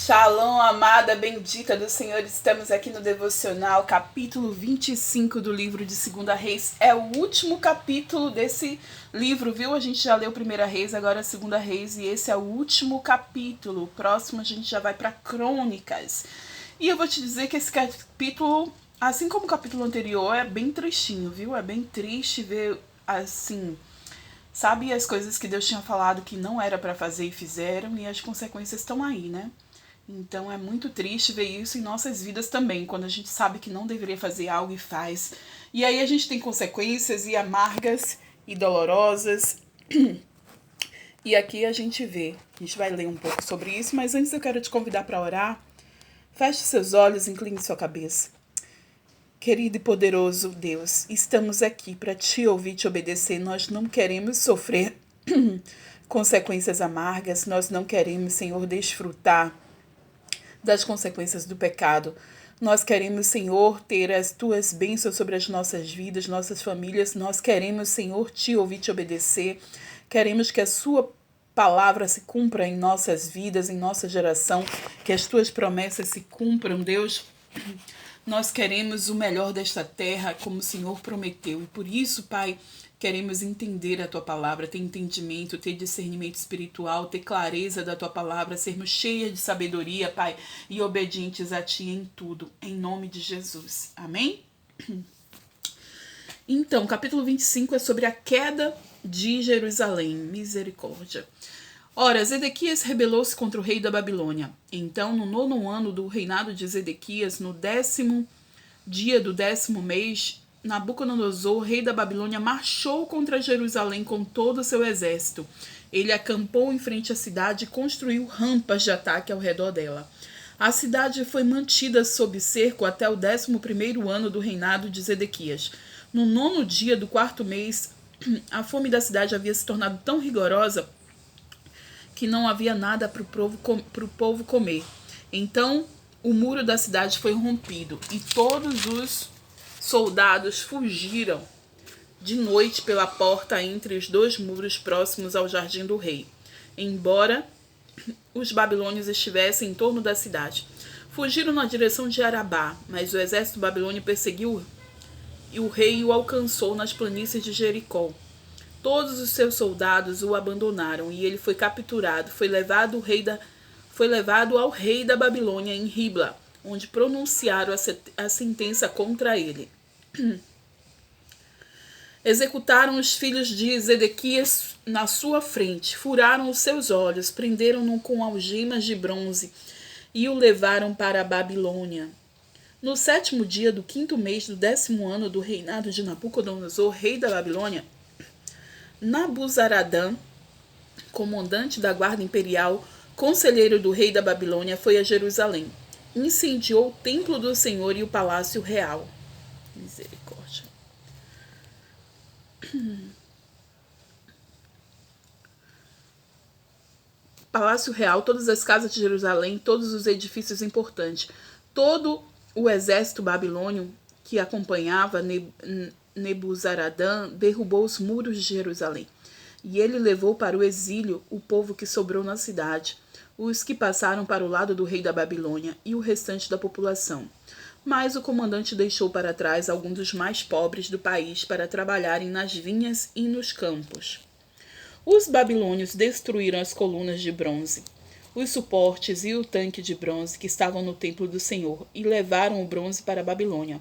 Shalom, amada, bendita do Senhor. Estamos aqui no devocional, capítulo 25 do livro de 2 Reis. É o último capítulo desse livro, viu? A gente já leu 1 Reis, agora 2 Reis, e esse é o último capítulo. O próximo a gente já vai para Crônicas. E eu vou te dizer que esse capítulo, assim como o capítulo anterior, é bem tristinho, viu? É bem triste ver, assim, sabe, as coisas que Deus tinha falado que não era para fazer e fizeram, e as consequências estão aí, né? Então é muito triste ver isso em nossas vidas também, quando a gente sabe que não deveria fazer algo e faz. E aí a gente tem consequências e amargas e dolorosas. E aqui a gente vai ler um pouco sobre isso, mas antes eu quero te convidar para orar. Feche seus olhos, incline sua cabeça. Querido e poderoso Deus, estamos aqui para te ouvir e te obedecer. Nós não queremos sofrer consequências amargas, nós não queremos, Senhor, desfrutar das consequências do pecado. Nós queremos, Senhor, ter as tuas bênçãos sobre as nossas vidas, nossas famílias. Nós queremos, Senhor, te ouvir, te obedecer. Queremos que a sua palavra se cumpra em nossas vidas, em nossa geração, que as tuas promessas se cumpram, Deus. Nós queremos o melhor desta terra, como o Senhor prometeu. E por isso, Pai, queremos entender a Tua palavra, ter entendimento, ter discernimento espiritual, ter clareza da Tua palavra, sermos cheias de sabedoria, Pai, e obedientes a Ti em tudo, em nome de Jesus. Amém? Então, capítulo 25 é sobre a queda de Jerusalém. Misericórdia. Ora, Zedequias rebelou-se contra o rei da Babilônia. Então, no 9º ano do reinado de Zedequias, no 10º dia do 10º mês, Nabucodonosor, rei da Babilônia, marchou contra Jerusalém com todo o seu exército. Ele acampou em frente à cidade e construiu rampas de ataque ao redor dela. A cidade foi mantida sob cerco até o 11º ano do reinado de Zedequias. No 9º dia do 4º mês, a fome da cidade havia se tornado tão rigorosa que não havia nada para o povo comer. Então, o muro da cidade foi rompido e todos os soldados fugiram de noite pela porta entre os dois muros próximos ao jardim do rei, embora os babilônios estivessem em torno da cidade. Fugiram na direção de Arabá, mas o exército babilônio perseguiu e o rei o alcançou nas planícies de Jericó. Todos os seus soldados o abandonaram e ele foi capturado. Foi levado ao rei da Babilônia em Ribla, onde pronunciaram a sentença contra ele. Executaram os filhos de Zedequias na sua frente, furaram os seus olhos, prenderam-no com algemas de bronze e o levaram para a Babilônia. No 7º dia do 5º mês do 10º ano do reinado de Nabucodonosor, rei da Babilônia, Nabuzaradã, comandante da guarda imperial, conselheiro do rei da Babilônia, foi a Jerusalém. Incendiou o templo do Senhor e o palácio real. Misericórdia. Palácio real, todas as casas de Jerusalém, todos os edifícios importantes. Todo o exército babilônio que acompanhava Nebuzaradã derrubou os muros de Jerusalém. E ele levou para o exílio o povo que sobrou na cidade, os que passaram para o lado do rei da Babilônia e o restante da população. Mas o comandante deixou para trás alguns dos mais pobres do país para trabalharem nas vinhas e nos campos. Os babilônios destruíram as colunas de bronze, os suportes e o tanque de bronze que estavam no templo do Senhor e levaram o bronze para a Babilônia.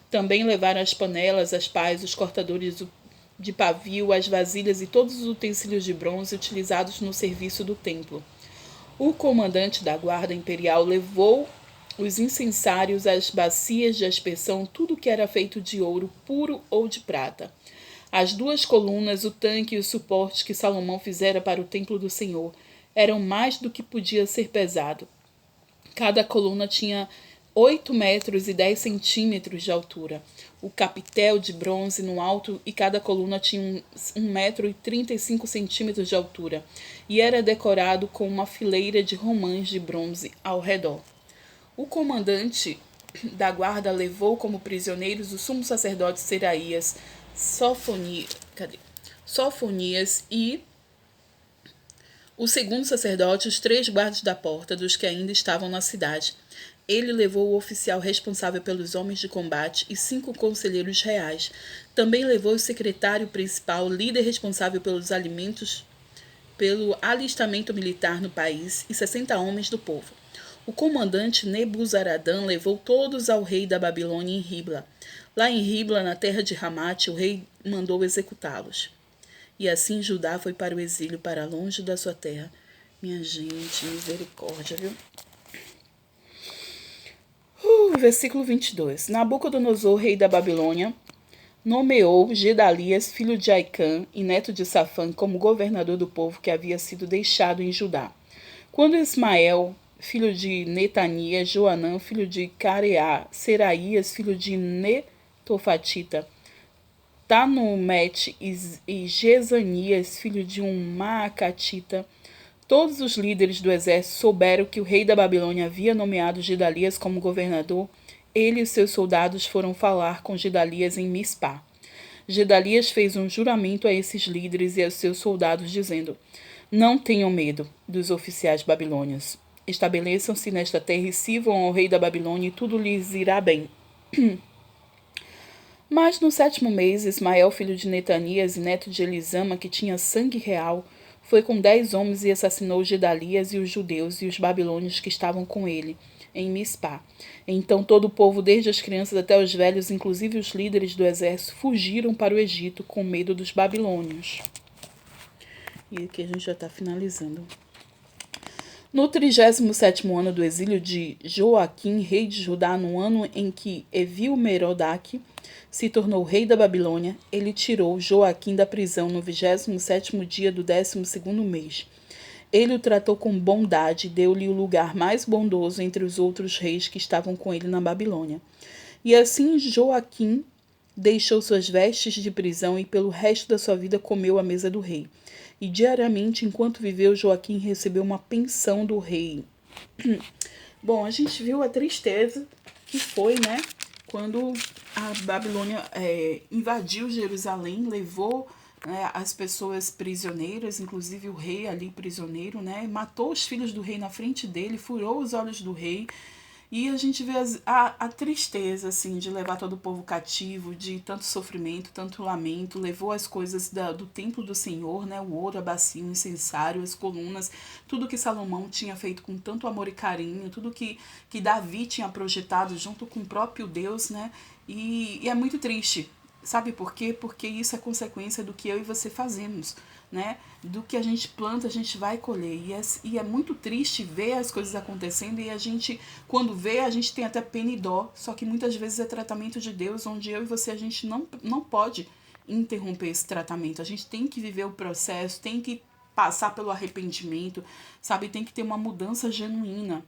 Também levaram as panelas, as pás, os cortadores de pavio, as vasilhas e todos os utensílios de bronze utilizados no serviço do templo. O comandante da guarda imperial levou os incensários, as bacias de aspersão, tudo que era feito de ouro puro ou de prata. As 2 colunas, o tanque e os suportes que Salomão fizera para o templo do Senhor eram mais do que podia ser pesado. Cada coluna tinha 8 metros e 10 centímetros de altura. O capitel de bronze no alto e cada coluna tinha 1 metro e 35 centímetros de altura e era decorado com uma fileira de romãs de bronze ao redor. O comandante da guarda levou como prisioneiros o sumo sacerdote Seraías, Sofonias e o segundo sacerdote e os 3 guardas da porta dos que ainda estavam na cidade. Ele levou o oficial responsável pelos homens de combate e 5 conselheiros reais. Também levou o secretário principal, líder responsável pelos alimentos, pelo alistamento militar no país, e 60 homens do povo. O comandante Nebuzaradã levou todos ao rei da Babilônia em Ribla. Lá em Ribla, na terra de Ramate, o rei mandou executá-los. E assim Judá foi para o exílio, para longe da sua terra. Minha gente, misericórdia, viu? Versículo 22. Nabucodonosor, rei da Babilônia, nomeou Gedalias, filho de Aicã e neto de Safã, como governador do povo que havia sido deixado em Judá. Quando Ismael, filho de Netanias, Joanã, filho de Careá, Seraías, filho de Netofatita, Tanumete e Jezanias, filho de um Maacatita, todos os líderes do exército souberam que o rei da Babilônia havia nomeado Gedalias como governador. Ele e seus soldados foram falar com Gedalias em Mispá. Gedalias fez um juramento a esses líderes e aos seus soldados, dizendo: Não tenham medo dos oficiais babilônios. Estabeleçam-se nesta terra e sirvam ao rei da Babilônia, e tudo lhes irá bem. Mas no 7º mês, Ismael, filho de Netanias e neto de Elisama, que tinha sangue real, foi com 10 homens e assassinou Gedalias e os judeus e os babilônios que estavam com ele, em Mispá. Então todo o povo, desde as crianças até os velhos, inclusive os líderes do exército, fugiram para o Egito com medo dos babilônios. E aqui a gente já está finalizando. No 37º ano do exílio de Joaquim, rei de Judá, no ano em que Evil-Merodach se tornou rei da Babilônia, ele tirou Joaquim da prisão no 27º dia do 12º mês. Ele o tratou com bondade e deu-lhe o lugar mais bondoso entre os outros reis que estavam com ele na Babilônia. E assim Joaquim deixou suas vestes de prisão e pelo resto da sua vida comeu à mesa do rei. E diariamente, enquanto viveu, Joaquim recebeu uma pensão do rei. Bom, a gente viu a tristeza que foi, né? Quando a Babilônia invadiu Jerusalém, levou as pessoas prisioneiras, inclusive o rei ali prisioneiro, né? Matou os filhos do rei na frente dele, furou os olhos do rei. E a gente vê a tristeza, assim, de levar todo o povo cativo, de tanto sofrimento, tanto lamento. Levou as coisas do templo do Senhor, né? O ouro, a bacia, o incensário, as colunas, tudo que Salomão tinha feito com tanto amor e carinho, tudo que Davi tinha projetado junto com o próprio Deus, né? E é muito triste. Sabe por quê? Porque isso é consequência do que eu e você fazemos, né? Do que a gente planta, a gente vai colher. E é muito triste ver as coisas acontecendo e a gente, quando vê, a gente tem até pena e dó. Só que muitas vezes é tratamento de Deus, onde eu e você, a gente não pode interromper esse tratamento. A gente tem que viver o processo, tem que passar pelo arrependimento, sabe? Tem que ter uma mudança genuína.